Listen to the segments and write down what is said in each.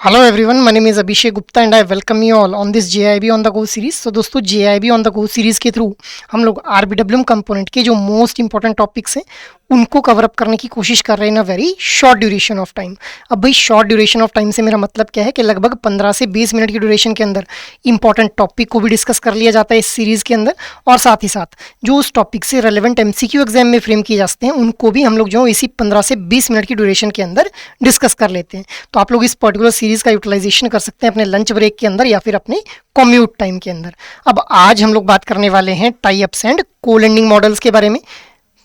Hello everyone, my name is Abhishek Gupta and I welcome you all on this JIB on the Go series. So दोस्तों JIB on the Go series के through हम लोग RBWM component के जो most important topics हैं उनको cover up करने की कोशिश कर रहे हैं in a very short duration of time. अब भाई शॉर्ट ड्यूरेशन ऑफ टाइम से मेरा मतलब क्या है कि लगभग 15 से 20 मिनट की ड्यूरेशन के अंदर इंपॉर्टेंट टॉपिक को भी डिस्कस कर लिया जाता है इस सीरीज़ के अंदर, और साथ ही साथ जो उस टॉपिक से रेलेवेंट MCQ एग्जाम में फ्रेम किए जाते हैं उनको भी हम लोग जो इसी 15 से 20 मिनट की ड्यूरेशन के अंदर डिस्कस कर लेते हैं। तो आप लोग इस पर्टिकुलर सीरीज़ का यूटिलाइजेशन कर सकते हैं अपने लंच ब्रेक के अंदर या फिर अपने कम्यूट टाइम के अंदर। अब आज हम लोग बात करने वाले हैं tie ups and co lending models के बारे में।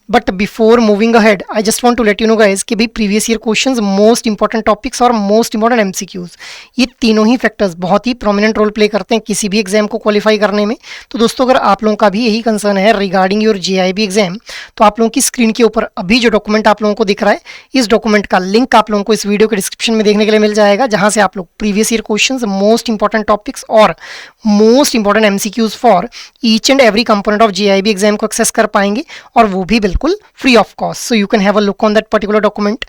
But before moving ahead I just want to let you know guys कि भाई previous year questions, most important topics और मोस्ट इंपॉर्टेंट MCQs, ये तीनों ही फैक्टर्स बहुत ही प्रोमिनेंट रोल प्ले करते हैं किसी भी एग्जाम को क्वालिफाई करने में। तो दोस्तों अगर आप लोगों का भी यही कंसर्न है रिगार्डिंग योर JIB एग्जाम, तो आप लोगों की स्क्रीन के ऊपर अभी जो डॉक्यूमेंट आप लोगों को दिख रहा है, इस डॉक्यूमेंट का लिंक आप लोगों को इस वीडियो के डिस्क्रिप्शन में देखने के लिए मिल जाएगा, जहां से आप लोग previous year questions, most important topics और most important MCQs for each and every component of JIB exam को एक्सेस कर पाएंगे, और वो भी बिल्कुल free of cost, so you can have a look on that particular document.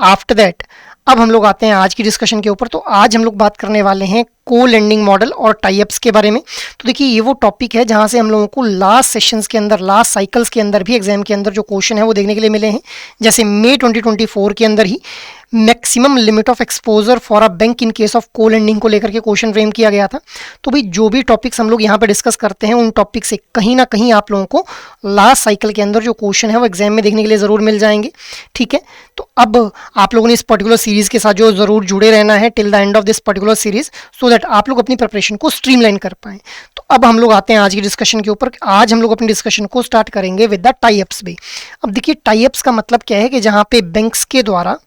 After that, अब हम लोग आते हैं आज की डिस्कशन के ऊपर। तो आज हम लोग बात करने वाले हैं को लेंडिंग मॉडल और टाई अप्स के बारे में। तो देखिए ये वो टॉपिक है जहां से हम लोगों को लास्ट सेशंस के अंदर, लास्ट साइकिल्स के अंदर भी एग्जाम के अंदर जो क्वेश्चन है वो देखने के लिए मिले हैं। जैसे मई 2024 के अंदर ही maximum limit of exposure for a bank in case of co lending को लेकर के क्वेश्चन फ्रेम किया गया था। तो भाई जो भी टॉपिक्स हम लोग यहाँ पे डिस्कस करते हैं उन टॉपिक से कहीं ना कहीं आप लोगों को लास्ट साइकिल के अंदर जो क्वेश्चन है वो एग्जाम में देखने के लिए ज़रूर मिल जाएंगे। ठीक है, तो अब आप लोगों ने इस पर्टिकुलर सीरीज़ के साथ जो ज़रूर जुड़े रहना है till the end of this particular series, so that आप लोग अपनी प्रिपरेशन को स्ट्रीमलाइन कर पाएँ। तो अब हम लोग आते हैं आज की डिस्कशन के ऊपर। आज हम लोग अपनी डिस्कशन को स्टार्ट करेंगे विद द टाई अप्स भी। अब देखिए टाई अप्स का मतलब क्या है कि जहाँ पे बैंक्स के द्वारा,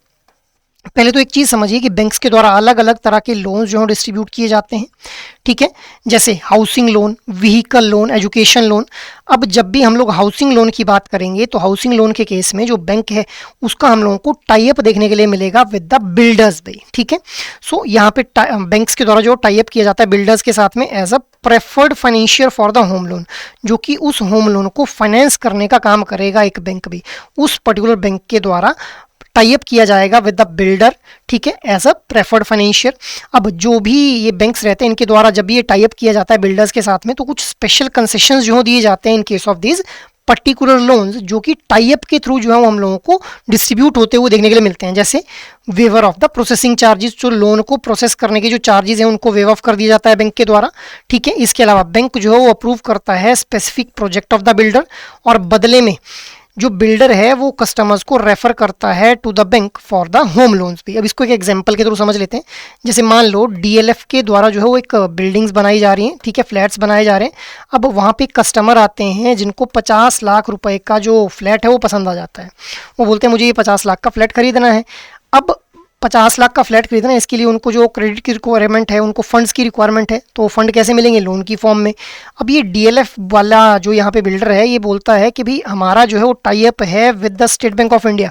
पहले तो एक चीज़ समझिए कि बैंक्स के द्वारा अलग अलग तरह के लोन्स जो हैं डिस्ट्रीब्यूट किए जाते हैं। ठीक है, जैसे housing loan, vehicle loan, education loan. अब जब भी हम लोग हाउसिंग लोन की बात करेंगे तो हाउसिंग लोन के केस में जो बैंक है उसका हम लोगों को टाई अप देखने के लिए मिलेगा विद द बिल्डर्स भी। ठीक है, सो यहाँ पे बैंक्स के द्वारा जो टाई अप किया जाता है बिल्डर्स के साथ में as a preferred financier for the home loan, जो कि उस होम लोन को फाइनेंस करने का काम करेगा एक बैंक भी, उस पर्टिकुलर बैंक के द्वारा टाई अप किया जाएगा विद द बिल्डर। ठीक है, एज अ प्रेफर्ड फाइनेंशियर। अब जो भी ये बैंक्स रहते हैं इनके द्वारा जब भी ये टाई अप किया जाता है बिल्डर्स के साथ में, तो कुछ स्पेशल कंसेशंस जो दिए जाते हैं इन case of this particular loans, जो कि टाई अप के थ्रू जो है वो हम लोगों को डिस्ट्रीब्यूट होते हुए देखने के लिए मिलते हैं। जैसे waiver of the processing charges, जो लोन को प्रोसेस करने के जो चार्जेस हैं उनको वेव ऑफ कर दिया जाता है बैंक के द्वारा। ठीक है, इसके अलावा बैंक जो है वो अप्रूव करता है specific project of the builder, और बदले में जो बिल्डर है वो कस्टमर्स को रेफर करता है to the bank for the home loans भी। अब इसको एक एग्जांपल के थ्रू समझ लेते हैं। जैसे मान लो DLF के द्वारा जो है वो एक बिल्डिंग्स बनाई जा रही हैं, ठीक है, फ्लैट्स बनाए जा रहे हैं। अब वहाँ पे कस्टमर आते हैं जिनको 50 लाख रुपए का जो फ्लैट है वो पसंद आ जाता है। वो बोलते हैं मुझे ये 50 लाख का फ्लैट खरीदना है। अब 50 लाख का फ्लैट खरीदना है, इसके लिए उनको जो क्रेडिट की रिक्वायरमेंट है, उनको फंड्स की रिक्वायरमेंट है, तो फंड कैसे मिलेंगे? लोन की फॉर्म में। अब ये DLF वाला जो यहाँ पे बिल्डर है ये बोलता है कि भाई हमारा जो है वो टाई अप है with the state bank of India.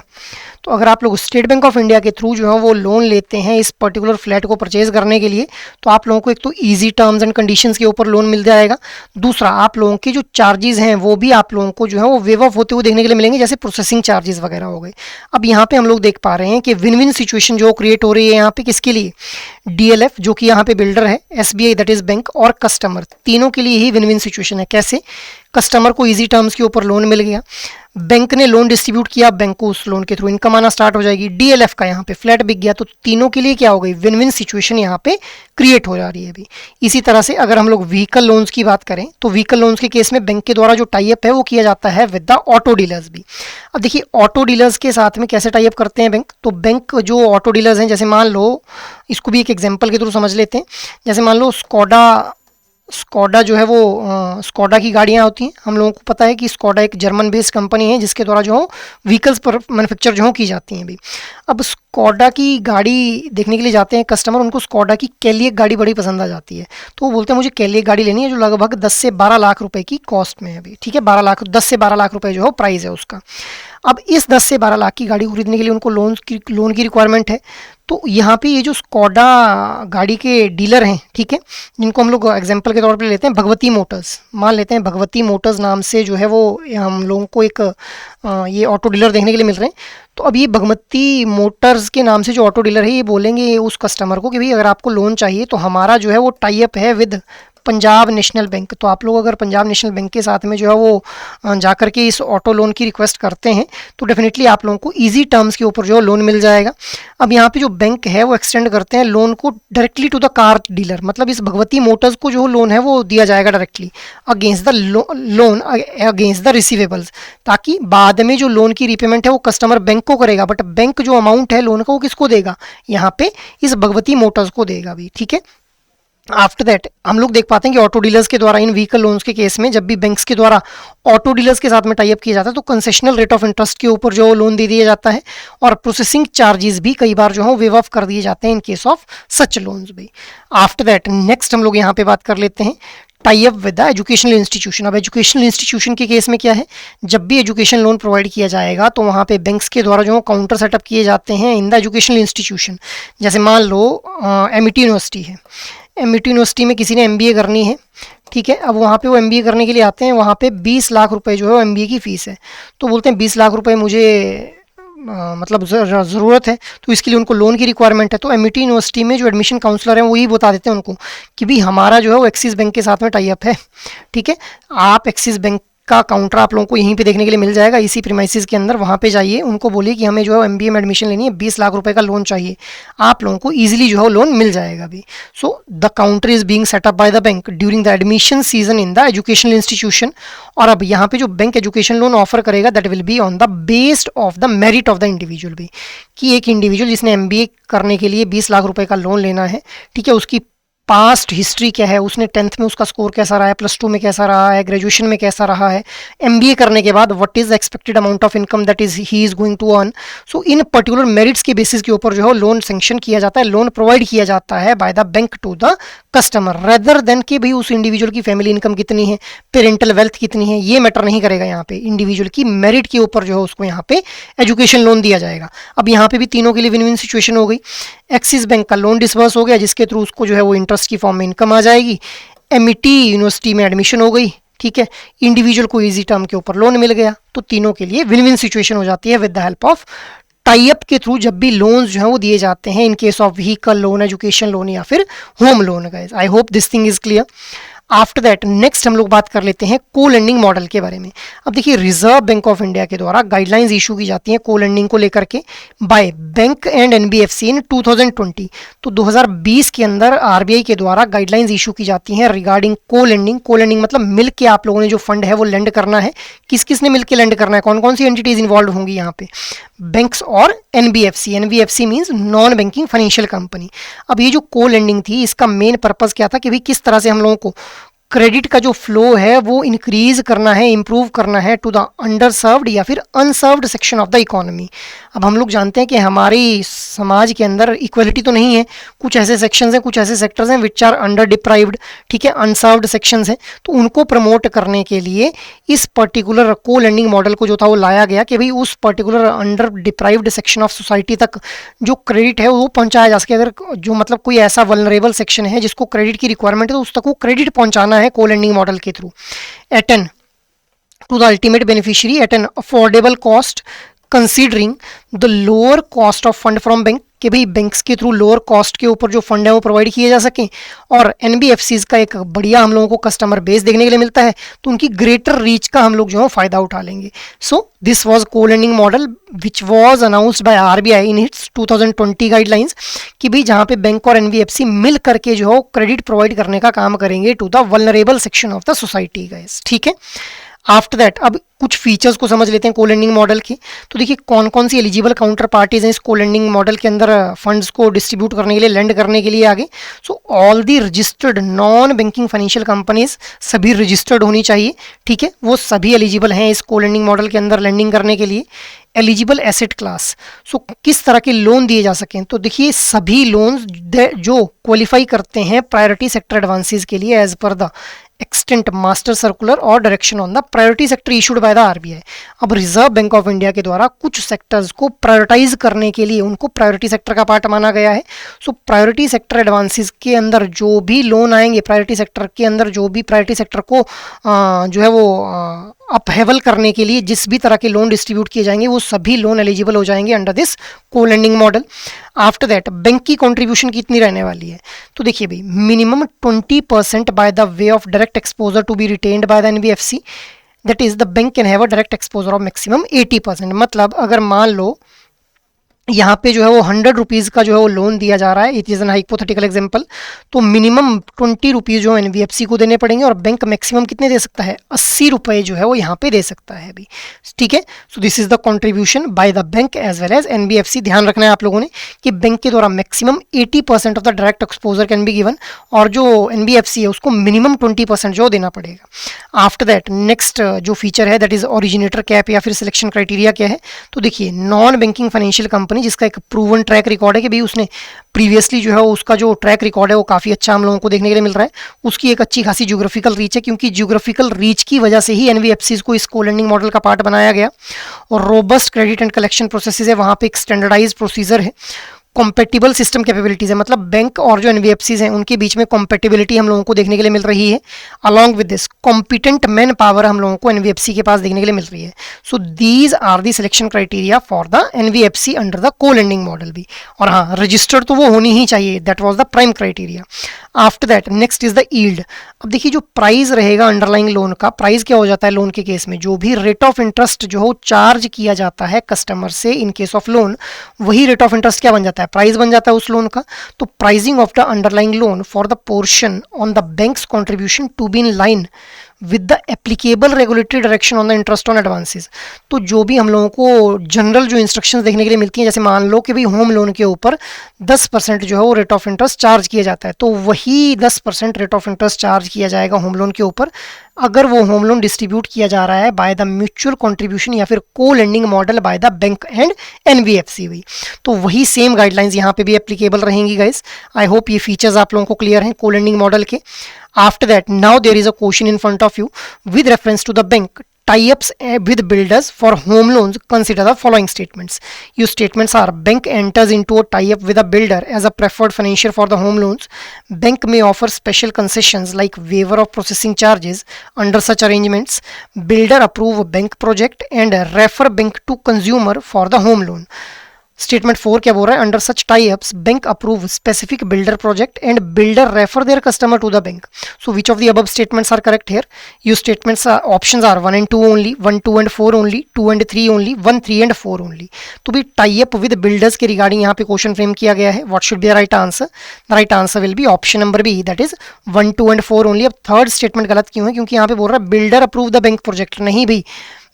तो अगर आप लोग स्टेट बैंक ऑफ इंडिया के थ्रू जो है वो लोन लेते हैं इस पर्टिकुलर फ्लैट को परचेज करने के लिए, तो आप लोगों को एक तो ईजी टर्म्स एंड कंडीशंस के ऊपर लोन मिल जाएगा। दूसरा, आप लोगों के जो चार्जेस हैं वो भी आप लोगों को जो है वो वेव ऑफ होते हुए देखने के लिए मिलेंगे, जैसे प्रोसेसिंग चार्जेस वगैरह हो गए। अब यहाँ पे हम लोग देख पा रहे हैं कि विन विन सिचुएशन जो क्रिएट हो रही है यहाँ पे किसके लिए? DLF जो कि यहाँ पे बिल्डर है, SBI दैट इज बैंक, और कस्टमर, तीनों के लिए ही विन विन सिचुएशन है। कैसे? कस्टमर को इजी टर्म्स के ऊपर लोन मिल गया, बैंक ने लोन डिस्ट्रीब्यूट किया, बैंक को उस लोन के थ्रू इनकम आना स्टार्ट हो जाएगी, DLF का यहाँ पे फ्लैट बिक गया, तो तीनों के लिए क्या हो गई? विन विन सिचुएशन यहाँ पे क्रिएट हो जा रही है अभी। इसी तरह से अगर हम लोग व्हीकल लोन्स की बात करें तो व्हीकल लोन्स के केस में बैंक के द्वारा जो टाई अप है वो किया जाता है विद द ऑटो डीलर्स भी। अब देखिए ऑटो डीलर्स के साथ में कैसे टाई अप करते हैं बैंक? तो बैंक जो ऑटो डीलर्स हैं, जैसे मान लो, इसको भी एक एग्जाम्पल के थ्रू समझ लेते हैं। जैसे मान लो स्कोडा जो है वो स्कोडा की गाड़ियाँ होती हैं। हम लोगों को पता है कि स्कोडा एक जर्मन बेस्ड कंपनी है जिसके द्वारा जो व्हीकल्स पर मैन्युफैक्चर जो की जाती हैं अभी। अब स्कोडा की गाड़ी देखने के लिए जाते हैं कस्टमर, उनको स्कोडा की कैलियक गाड़ी बड़ी पसंद आ जाती है, तो वो बोलते हैं मुझे कैलियक गाड़ी लेनी है जो लगभग 10 से 12 लाख रुपए की कॉस्ट में है अभी। ठीक है, 10 से 12 लाख रुपए जो है प्राइस है उसका। अब इस 10 से 12 लाख की गाड़ी खरीदने के लिए उनको लोन की रिक्वायरमेंट है। तो यहाँ पे ये जो स्कोडा गाड़ी के डीलर हैं, ठीक है, जिनको हम लोग एग्जांपल के तौर पे लेते हैं भगवती मोटर्स, मान लेते हैं भगवती मोटर्स नाम से जो है वो हम लोगों को एक ये ऑटो डीलर देखने के लिए मिल रहे हैं। तो अब ये भगमती मोटर्स के नाम से जो ऑटो डीलर है ये बोलेंगे उस कस्टमर को कि भाई अगर आपको लोन चाहिए तो हमारा जो है वो टाई अप है विद पंजाब नेशनल बैंक। तो आप लोग अगर पंजाब नेशनल बैंक के साथ में जो है वो जा कर के इस ऑटो लोन की रिक्वेस्ट करते हैं तो डेफिनेटली आप लोगों को इजी टर्म्स के ऊपर जो है लोन मिल जाएगा। अब यहाँ पे जो बैंक है वो एक्सटेंड करते हैं लोन को directly to the car dealer, मतलब इस भगवती मोटर्स को जो लोन है वो दिया जाएगा directly against the loan against the receivables, ताकि बाद में जो लोन की रीपेमेंट है वो कस्टमर बैंक को करेगा, बट बैंक जो अमाउंट है लोन का वो किसको देगा, यहाँ पे इस भगवती मोटर्स को देगा भी। ठीक है, आफ्टर दैट हम लोग देख पाते हैं कि ऑटो डीलर्स के द्वारा इन व्हीकल लोन्स के केस में जब भी बैंक्स के द्वारा ऑटो डीलर्स के साथ में टाई अप किया जाता है तो कंसेशनल रेट ऑफ इंटरेस्ट के ऊपर जो लोन दे दिया जाता है और प्रोसेसिंग चार्जेस भी कई बार जो है वेव ऑफ कर दिए जाते हैं इन केस ऑफ सच लोन्स भी। आफ्टर दैट नेक्स्ट हम लोग यहाँ पे बात कर लेते हैं tie up with the educational institution. अब एजुकेशनल इंस्टीट्यूशन के केस में क्या है, जब भी एजुकेशन लोन प्रोवाइड किया जाएगा तो वहाँ पे बैंक्स के द्वारा जो काउंटर सेटअप किए जाते हैं इन द एजुकेशनल इंस्टीट्यूशन। जैसे मान लो एमिटी यूनिवर्सिटी है, एमिटी यूनिवर्सिटी में किसी ने एमबीए करनी है, ठीक है, अब वहाँ पे वो एमबीए करने के लिए आते हैं, वहाँ पे 20 लाख रुपए जो है एमबीए की फ़ीस है। तो बोलते हैं 20 लाख रुपए मुझे मतलब ज़रूरत है, तो इसके लिए उनको लोन की रिक्वायरमेंट है। तो एमिटी यूनिवर्सिटी में जो एडमिशन काउंसलर हैं वो ही बता देते हैं उनको कि भाई हमारा जो है वो एक्सिस बैंक के साथ में टाई अप है। ठीक है, आप एक्सिस बैंक का काउंटर आप लोगों को यहीं पे देखने के लिए मिल जाएगा इसी प्रीमाइसिस के अंदर, वहाँ पे जाइए, उनको बोलिए कि हमें जो है एमबीए में एडमिशन लेनी है, 20 लाख रुपए का लोन चाहिए, आप लोगों को इजीली जो है लोन मिल जाएगा भी। So the counter is being set up by the bank during the admission season in the educational institution. और अब यहाँ पे जो बैंक एजुकेशन लोन ऑफर करेगा that will be on the based of the merit of the individual भी, कि एक individual जिसने एमबीए करने के लिए 20 लाख रुपए का लोन लेना है, ठीक है, उसकी पास्ट हिस्ट्री क्या है, उसने 10th में उसका स्कोर कैसा रहा है, +2 में कैसा रहा है, ग्रेजुएशन में कैसा रहा है, एमबीए करने के बाद what is expected amount of income that is he is going to earn. So in particular merits के बेसिस के ऊपर जो है लोन सेंक्शन किया जाता है, लोन प्रोवाइड किया जाता है by the bank to the customer, rather than कि भाई उस इंडिविजुअल की फैमिली इनकम कितनी है, पेरेंटल वेल्थ कितनी है, ये मैटर नहीं करेगा। यहाँ पे इंडिविजुअल की मेरिट के ऊपर जो है उसको यहाँ पे एजुकेशन लोन दिया जाएगा। अब यहाँ पे भी तीनों के लिए विन विन सिचुएशन हो गई। एक्सिस बैंक का लोन डिसबर्स हो गया जिसके थ्रू उसको जो है वो इंटरेस्ट की फॉर्म में इनकम आ जाएगी, एमिटी यूनिवर्सिटी में एडमिशन हो गई, ठीक है, इंडिविजुअल को इजी टर्म के ऊपर लोन मिल गया। तो तीनों के लिए विन विन सिचुएशन हो जाती है with the help of tie up के थ्रू जब भी लोन्स जो है वो दिए जाते हैं इन case of vehicle loan, education loan या फिर home loan. Guys I hope this thing is clear. After that next हम लोग बात कर लेते हैं को लेंडिंग मॉडल के बारे में। अब देखिए रिजर्व बैंक ऑफ इंडिया के द्वारा गाइडलाइंस इशू की जाती हैं को लेंडिंग को लेकर के बाय बैंक एंड एनबीएफसी इन 2020। तो 2020 के अंदर आरबीआई के द्वारा गाइडलाइंस इशू की जाती हैं रिगार्डिंग को लेंडिंग। को लेंडिंग मतलब मिल के आप लोगों ने जो फंड है वो लेंड करना है, किस किस ने मिल के लेंड करना है, कौन कौन सी एंटिटीज इन्वॉल्व होंगी यहाँ पे, बैंक्स और NBFC. NBFC means non banking financial company. अब ये जो को लेंडिंग थी इसका मेन पर्पज क्या था कि भाई किस तरह से हम लोगों को क्रेडिट का जो फ्लो है वो इंक्रीज करना है, इंप्रूव करना है टू द अंडर सर्व्ड या फिर unserved section of the economy. अब हम लोग जानते हैं कि हमारी समाज के अंदर इक्वलिटी तो नहीं है, कुछ ऐसे सेक्शंस हैं, कुछ ऐसे सेक्टर्स हैं विच आर अंडर डिप्राइव्ड, ठीक है, अनसर्व्ड सेक्शंस हैं। तो उनको प्रमोट करने के लिए इस पर्टिकुलर को लेंडिंग मॉडल को जो था वो लाया गया कि भाई उस particular under deprived section of society तक जो क्रेडिट है वो पहुंचाया जा सके। अगर जो मतलब कोई ऐसा वल्नरेबल सेक्शन है जिसको क्रेडिट की रिक्वायरमेंट है तो उस तक वो क्रेडिट पहुंचाना है को लेंडिंग मॉडल के through at an to the ultimate beneficiary at an affordable cost considering the lower cost of fund from bank, कि भाई बैंक्स के थ्रू लोअर कॉस्ट के ऊपर जो फंड है वो प्रोवाइड किए जा सकें। और एनबीएफसीज का एक बढ़िया हम लोगों को कस्टमर बेस देखने के लिए मिलता है तो उनकी ग्रेटर रीच का हम लोग जो है फायदा उठा लेंगे। सो दिस वाज को lending model which was announced by RBI in its 2020 guidelines, कि भाई जहाँ पे बैंक और एनबीएफसी मिल करके जो है क्रेडिट प्रोवाइड करने का काम करेंगे to the vulnerable section of the society guys, ठीक है। आफ्टर दैट अब कुछ फीचर्स को समझ लेते हैं को लेंडिंग मॉडल के। तो देखिए कौन कौन सी एलिजिबल काउंटर पार्टीज हैं इस को लेंडिंग मॉडल के अंदर फंड्स को डिस्ट्रीब्यूट करने के लिए, लेंड करने के लिए आगे। So all the registered non banking financial companies सभी रजिस्टर्ड होनी चाहिए, ठीक है, वो सभी एलिजिबल हैं इस को लेंडिंग मॉडल के अंदर लेंडिंग करने के लिए। एलिजिबल एसेट क्लास, सो किस तरह के लोन दिए जा सकें, तो देखिए सभी लोन्स जो क्वालिफाई करते हैं प्रायोरिटी सेक्टर एडवांसेस के लिए as per the extent master circular और direction on the priority sector issued by the RBI. अब रिजर्व बैंक ऑफ इंडिया के द्वारा कुछ सेक्टर्स को प्रायोरिटाइज करने के लिए उनको प्रायोरिटी सेक्टर का पार्ट माना गया है। सो प्रायोरिटी सेक्टर एडवांसेस के अंदर जो भी लोन आएंगे, प्रायोरिटी सेक्टर के अंदर जो भी प्रायोरिटी सेक्टर को जो है वो अपहेवल करने के लिए जिस भी तरह के लोन डिस्ट्रीब्यूट किए जाएंगे वो सभी लोन एलिजिबल हो जाएंगे under this co lending model. After that bank की कंट्रीब्यूशन कितनी रहने वाली है, तो देखिए भाई minimum 20% by the way of direct exposure to be retained by the NBFC, that is the bank can have a direct exposure of maximum 80%। मतलब अगर मान लो यहाँ पे जो है वो 100 रुपीज़ का जो है वो लोन दिया जा रहा है, it is an hypothetical example, तो मिनिमम 20 रुपीज़ जो एनबीएफसी को देने पड़ेंगे और बैंक मैक्सिमम कितने दे सकता है, 80 रुपये जो है वो यहाँ पे दे सकता है अभी। ठीक है, so this is the contribution by the bank as well as NBFC. ध्यान रखना है आप लोगों ने कि बैंक के द्वारा maximum 80% of the direct exposure can be given और जो एनबीएफसी है उसको मिनिमम 20% जो देना पड़ेगा। आफ्टर दैट नेक्स्ट जो फीचर है दैट इज ओरिजिनेटर कैप या फिर सिलेक्शन क्राइटेरिया क्या है, तो देखिए नॉन बैंकिंग फाइनेंशियल कंपनी जिसका एक प्रूवन ट्रैक रिकॉर्ड है कि भाई उसने प्रीवियसली जो है उसका जो ट्रैक रिकॉर्ड है वो काफ़ी अच्छा हम लोगों को देखने के लिए मिल रहा है, उसकी एक अच्छी खासी ज्योग्राफिकल रीच है, क्योंकि ज्योग्राफिकल रीच की वजह से ही एनबीएफसीज को इस को-लेंडिंग मॉडल का पार्ट बनाया गया। और robust credit and collection processes है, वहाँ पे एक स्टैंडर्डाइज प्रोसीजर है, कॉम्पेटिबल सिस्टम कैपेबिलिटीज है, मतलब बैंक और जो एनबीएफसीज हैं उनके बीच में कॉम्पेटिबिलिटी हम लोगों को देखने के लिए मिल रही है। Along with this competent man power हम लोगों को एनबीएफसी के पास देखने के लिए मिल रही है। So these are the selection criteria for the NBFC under the co lending model भी। और हाँ, रजिस्टर्ड तो वो होनी ही चाहिए, that was the prime criteria. After that next is the yield. अब देखिए जो प्राइस रहेगा अंडरलाइंग लोन का, प्राइस क्या हो जाता है लोन के केस में, जो भी रेट ऑफ इंटरेस्ट जो हो चार्ज किया जाता है कस्टमर से इन केस ऑफ लोन, वही रेट ऑफ इंटरेस्ट क्या बन जाता है, प्राइस बन जाता है उस लोन का। तो pricing of the underlying loan for the portion on the banks contribution to be in line with the applicable regulatory direction on the interest on advances. तो जो भी हम लोगों को जनरल जो इंस्ट्रक्शंस देखने के लिए मिलती हैं, जैसे मान लो कि भाई होम लोन के ऊपर 10% जो है वो रेट ऑफ इंटरेस्ट चार्ज किया जाता है, तो वही 10% रेट ऑफ इंटरेस्ट चार्ज किया जाएगा होम लोन के ऊपर अगर वो होम लोन डिस्ट्रीब्यूट किया जा रहा है बाय द म्यूचुअल कंट्रीब्यूशन या फिर को lending model by the bank and NBFC भी। तो वही सेम गाइडलाइंस यहाँ पे भी एप्लीकेबल रहेंगी गाइस। आई होप ये फीचर्स आप लोगों को क्लियर हैं को लेंडिंग मॉडल के। After that, now there is a question in front of you with reference to the bank tie-ups with builders for home loans. Consider the following statements. Your statements are: bank enters into a tie-up with a builder as a preferred financier for the home loans. Bank may offer special concessions like waiver of processing charges under such arrangements. Builder approve bank project and refer bank to consumer for the home loan. Statement 4 क्या बोल रहा है, under such tie ups bank approve specific builder project and builder refer their customer to the bank. So which of the above statements are correct here? Your statements options are 1 and 2 only, 1, 2 and 4 only, 2 and 3 only, 1, 3 and 4 only. तो भी tie up with builders के regarding यहाँ पे question frame किया गया है। What should be the right answer? The right answer will be option number B, that is 1, 2 and 4 only. अब third statement गलत क्यों है? क्योंकि यहाँ पे बोल रहा है builder approve the bank project. नहीं भाई,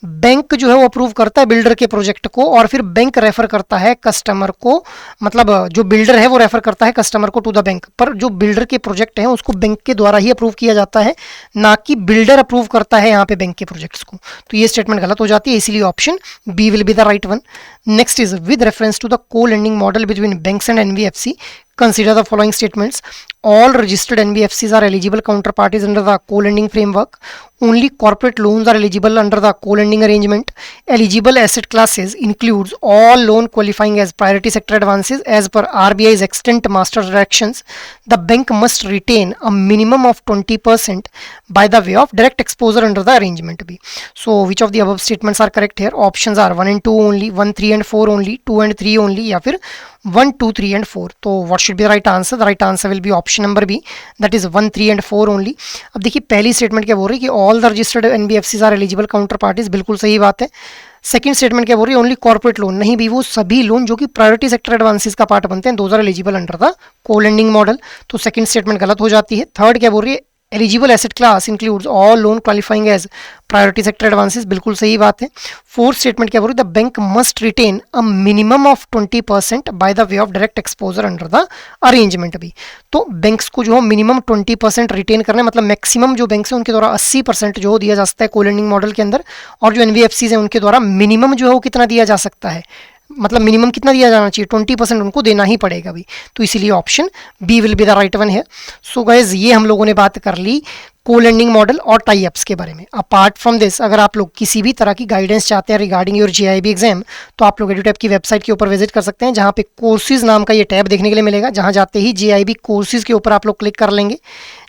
बैंक जो है वो अप्रूव करता है बिल्डर के प्रोजेक्ट को और फिर बैंक रेफर करता है कस्टमर को, मतलब जो बिल्डर है वो रेफर करता है कस्टमर को टू द बैंक, पर जो बिल्डर के प्रोजेक्ट हैं उसको बैंक के द्वारा ही अप्रूव किया जाता है, ना कि बिल्डर अप्रूव करता है यहाँ पे बैंक के प्रोजेक्ट्स को। तो ये स्टेटमेंट गलत हो जाती है, इसीलिए option B will be the right one. Next is with reference to the co lending model between banks and NBFC, consider the following statements. All registered NBFCs are eligible counterparties under the co-lending framework. Only corporate loans are eligible under the co-lending arrangement. Eligible asset classes includes all loan qualifying as priority sector advances as per RBI's extant master directions. The bank must retain a minimum of 20% by the way of direct exposure under the arrangement B. So which of the above statements are correct here? Options are 1 and 2 only, 1, 3 and 4 only, 2 and 3 only, या फिर 1, 2, 3 and 4। तो what should be the right answer? The right answer will be option number B, that is 1, 3 and 4 only। अब देखिए पहली statement क्या बोल रही है कि all the registered NBFCs are eligible counterparties, बिल्कुल सही बात है। सेकंड स्टेटमेंट क्या बोल रही है? ओनली कॉर्पोरेट लोन, नहीं भी वो सभी लोन जो कि प्रायोरिटी सेक्टर एडवांसेस का पार्ट बनते हैं, those are eligible under the co lending model. तो सेकंड स्टेटमेंट गलत हो जाती है। थर्ड क्या बोल रही है? Eligible asset class includes all loan qualifying as priority sector advances, बिल्कुल सही बात है। फोर्थ स्टेटमेंट क्या बोल रही है? The bank must retain a minimum of 20% by the way of direct exposure under the arrangement भी। तो बैंक्स को जो है मिनिमम 20% रिटेन करना है, मतलब मैक्सिमम जो बैंक्स हैं उनके द्वारा 80% जो दिया जा सकता है को लेंडिंग मॉडल के अंदर, और जो एनबीएफसीज हैं उनके द्वारा मिनिमम जो है वो कितना दिया जा सकता है, मतलब मिनिमम कितना दिया जाना चाहिए, 20% उनको देना ही पड़ेगा भी। तो इसीलिए option B will be the right one है। सो गाइज ये हम लोगों ने बात कर ली को लेंडिंग मॉडल और टाई अप्स के बारे में। अपार्ट फ्रॉम दिस, अगर आप लोग किसी भी तरह की गाइडेंस चाहते हैं रिगार्डिंग योर जेआईबी एग्जाम, तो आप लोग एडुटैप की वेबसाइट के ऊपर विजिट कर सकते हैं, जहाँ पे कोर्सेज नाम का ये टैब देखने के लिए मिलेगा, जहाँ जाते ही जेआईबी कोर्सेज के ऊपर आप लोग क्लिक कर लेंगे।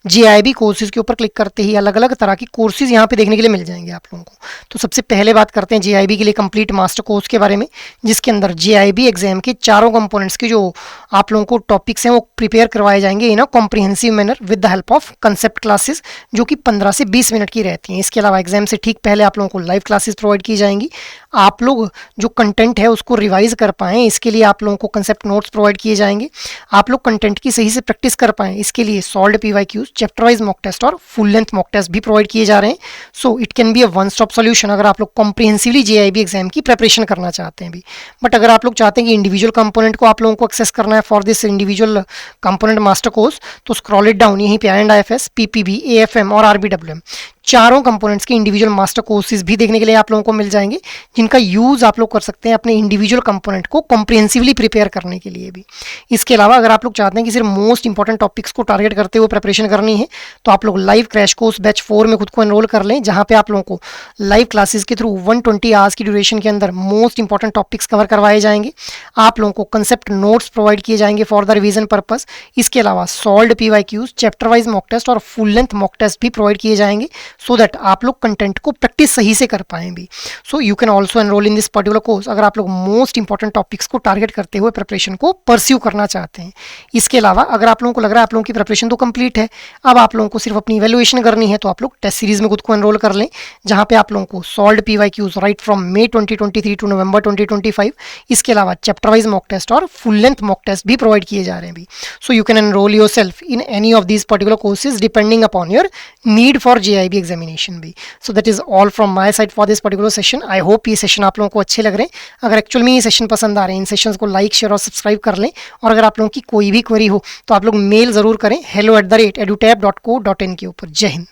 JIB कोर्सेज के ऊपर क्लिक करते ही अलग अलग तरह की कोर्सेज यहाँ पे देखने के लिए मिल जाएंगे आप लोगों को। तो सबसे पहले बात करते हैं JIB के लिए कंप्लीट मास्टर कोर्स के बारे में, जिसके अंदर JIB एग्जाम के चारों कंपोनेंट्स के जो आप लोगों को टॉपिक्स हैं वो प्रिपेयर करवाए जाएंगे in a comprehensive manner with the help of concept classes, जो कि 15 से 20 मिनट की रहती हैं। इसके अलावा एग्जाम से ठीक पहले आप लोगों को लाइव क्लासेस प्रोवाइड की जाएंगी। आप लोग जो कंटेंट है उसको रिवाइज कर पाएँ इसके लिए आप लोगों को कंसेप्ट नोट्स प्रोवाइड किए जाएंगे। आप लोग कंटेंट की सही से प्रैक्टिस कर पाएँ इसके लिए solved PYQs, chapter wise mock test और फुल लेंथ मॉक टेस्ट भी प्रोवाइड किए जा रहे हैं। So it can be a one stop solution अगर आप लोग कॉम्प्रिहेंसिवली JIB एग्जाम की प्रिपरेशन करना चाहते हैं भी। बट अगर आप लोग चाहते हैं कि इंडिविजुअल कंपोनेंट को आप लोगों को एक्सेस करना है for this individual component master course, तो स्क्रॉल इट डाउन, यहीं पे IFS, PPB, AFM और RBWM चारों कंपोनेंट्स के इंडिविजुअल मास्टर कोर्सेज भी देखने के लिए आप लोगों को मिल जाएंगे, जिनका यूज़ आप लोग कर सकते हैं अपने इंडिविजुअल कंपोनेंट को कॉम्प्रिहेंसिवली प्रिपेयर करने के लिए भी। इसके अलावा अगर आप लोग चाहते हैं कि सिर्फ मोस्ट इंपॉर्टेंट टॉपिक्स को टारगेट करते हुए प्रिपरेशन करनी है, तो आप लोग लाइव क्रैश कोर्स बैच 4 में खुद को एनरोल कर लें, जहाँ पे आप लोगों को लाइव क्लासेस के थ्रू 120 आवर्स की ड्यूरेशन के अंदर मोस्ट इंपॉर्टेंट टॉपिक्स कवर करवाए जाएंगे। आप लोगों को कंसेप्ट नोट्स प्रोवाइड किए जाएंगे फॉर द रिवीजन पर्पस। इसके अलावा solved PYQs, chapter wise mock test और फुल लेंथ मॉक टेस्ट भी प्रोवाइड किए जाएंगे, सो दैट आप लोग कंटेंट को प्रैक्टिस सही से कर पाएं भी। So you can also enrol in this particular course अगर आप लोग मोस्ट इंपॉर्टेंट टॉपिक्स को टारगेट करते हुए प्रिपरेशन को परस्यू करना चाहते हैं। इसके अलावा अगर आप लोगों को लग रहा है आप लोगों की प्रिपरेशन तो कंप्लीट है, अब आप लोगों को सिर्फ अपनी इवैल्यूएशन करनी है, तो आप लोग टेस्ट सीरीज में खुद को एनरोल कर लें, जहां पे आप लोगों को solved PYQs right from May 2023 to November 2025, इसके अलावा चैप्टर वाइज मॉक टेस्ट और फुल लेंथ मॉक टेस्ट भी प्रोवाइड किए जा रहे हैं भी। So you can enroll yourself in any of these particular courses depending upon your need for JIB examination भी। So that is all from my side for this particular session. I hope ये session आप लोगों को अच्छे लग रहे हैं। अगर एक्चुअल में ये सेशन पसंद आ रहे हैं, इन सेशंस को लाइक, शेयर और सब्सक्राइब कर लें। और अगर आप लोगों की कोई भी क्वेरी हो तो आप लोग मेल ज़रूर करें hello@edutap.co.in के ऊपर। जय हिंद।